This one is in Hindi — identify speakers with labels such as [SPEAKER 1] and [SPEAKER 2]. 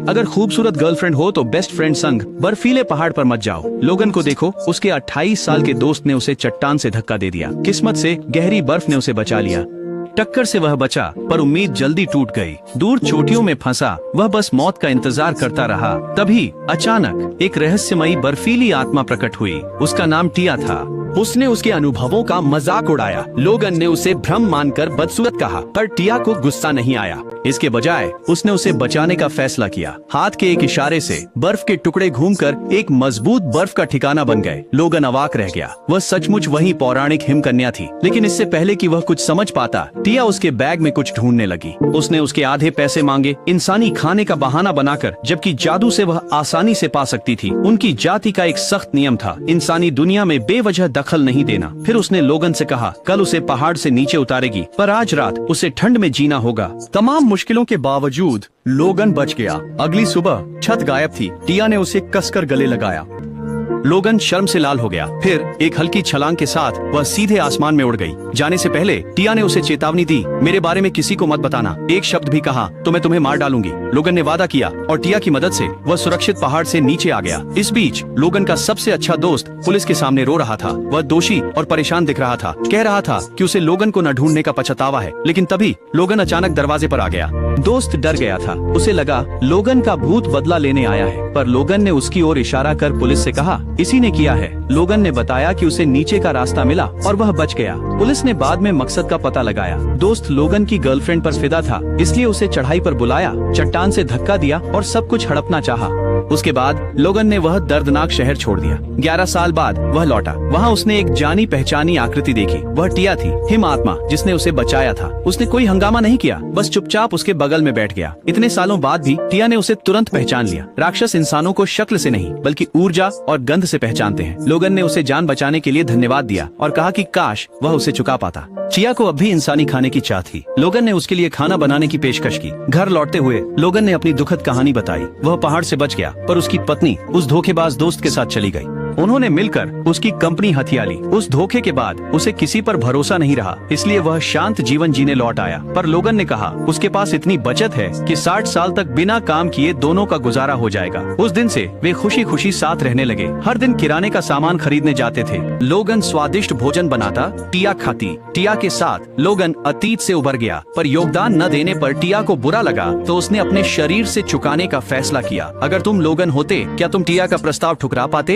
[SPEAKER 1] अगर खूबसूरत गर्लफ्रेंड हो तो बेस्ट फ्रेंड संग बर्फीले पहाड़ पर मत जाओ। लोगन को देखो, उसके 28 साल के दोस्त ने उसे चट्टान से धक्का दे दिया। किस्मत से गहरी बर्फ ने उसे बचा लिया। टक्कर से वह बचा, पर उम्मीद जल्दी टूट गई। दूर चोटियों में फंसा वह बस मौत का इंतजार करता रहा। तभी अचानक एक रहस्यमयी बर्फीली आत्मा प्रकट हुई। उसका नाम टिया था। उसने उसके अनुभवों का मजाक उड़ाया। लोगन ने उसे भ्रम मानकर बदसूरत कहा, पर टिया को गुस्सा नहीं आया। इसके बजाय उसने उसे बचाने का फैसला किया। हाथ के एक इशारे से बर्फ के टुकड़े घूमकर एक मजबूत बर्फ का ठिकाना बन गए। लोगन अवाक रह गया। वह सचमुच वही पौराणिक हिमकन्या थी। लेकिन इससे पहले कि वह कुछ समझ पाता, टिया उसके बैग में कुछ ढूंढने लगी। उसने उसके आधे पैसे मांगे, इंसानी खाने का बहाना बनाकर, जबकि जादू से वह आसानी से पा सकती थी। उनकी जाति का एक सख्त नियम था, इंसानी दुनिया में बेवजह दखल नहीं देना। फिर उसने लोगन से कहा, कल उसे पहाड़ से नीचे उतारेगी, पर आज रात उसे ठंड में जीना होगा। तमाम मुश्किलों के बावजूद लोगन बच गया। अगली सुबह छत गायब थी। टिया ने उसे कसकर गले लगाया। लोगन शर्म से लाल हो गया। फिर एक हल्की छलांग के साथ वह सीधे आसमान में उड़ गई। जाने से पहले टिया ने उसे चेतावनी दी, मेरे बारे में किसी को मत बताना। एक शब्द भी कहा तो मैं तुम्हें मार डालूंगी। लोगन ने वादा किया और टिया की मदद से वह सुरक्षित पहाड़ से नीचे आ गया। इस बीच लोगन का सबसे अच्छा दोस्त पुलिस के सामने रो रहा था। वह दोषी और परेशान दिख रहा था। कह रहा था कि उसे लोगन को न ढूंढने का पछतावा है। लेकिन तभी लोगन अचानक दरवाजे पर आ गया। दोस्त डर गया था। उसे लगा लोगन का भूत बदला लेने आया है, पर लोगन ने उसकी ओर इशारा कर पुलिस से कहा, इसी ने किया है। लोगन ने बताया कि उसे नीचे का रास्ता मिला और वह बच गया। पुलिस ने बाद में मकसद का पता लगाया। दोस्त लोगन की गर्लफ्रेंड पर फिदा था, इसलिए उसे चढ़ाई पर बुलाया, चट्टान से धक्का दिया और सब कुछ हड़पना चाहा। उसके बाद लोगन ने वह दर्दनाक शहर छोड़ दिया। 11 साल बाद वह लौटा। वहाँ उसने एक जानी पहचानी आकृति देखी। वह टिया थी, हिम आत्मा जिसने उसे बचाया था। उसने कोई हंगामा नहीं किया, बस चुपचाप उसके बगल में बैठ गया। इतने सालों बाद भी टिया ने उसे तुरंत पहचान लिया। राक्षस इंसानों को शक्ल से नहीं बल्कि ऊर्जा और गंध से पहचानते हैं। लोगन ने उसे जान बचाने के लिए धन्यवाद दिया और कहा कि काश वह उसे चुका पाता। टिया को अब भी इंसानी खाने की चाह थी। लोगन ने उसके लिए खाना बनाने की पेशकश की। घर लौटते हुए लोगन ने अपनी दुखद कहानी बताई। वह पहाड़ से बच गया, पर उसकी पत्नी उस धोखेबाज दोस्त के साथ चली गई। उन्होंने मिलकर उसकी कंपनी हथिया ली। उस धोखे के बाद उसे किसी पर भरोसा नहीं रहा, इसलिए वह शांत जीवन जीने लौट आया। पर लोगन ने कहा उसके पास इतनी बचत है कि 60 साल तक बिना काम किए दोनों का गुजारा हो जाएगा। उस दिन से वे खुशी खुशी साथ रहने लगे। हर दिन किराने का सामान खरीदने जाते थे। लोगन स्वादिष्ट भोजन बनाता, टिया खाती। टिया के साथ लोगन अतीत से उबर गया, पर योगदान न देने पर टिया को बुरा लगा तो उसने अपने शरीर से चुकाने का फैसला किया। अगर तुम लोगन होते, क्या तुम टिया का प्रस्ताव ठुकरा पाते?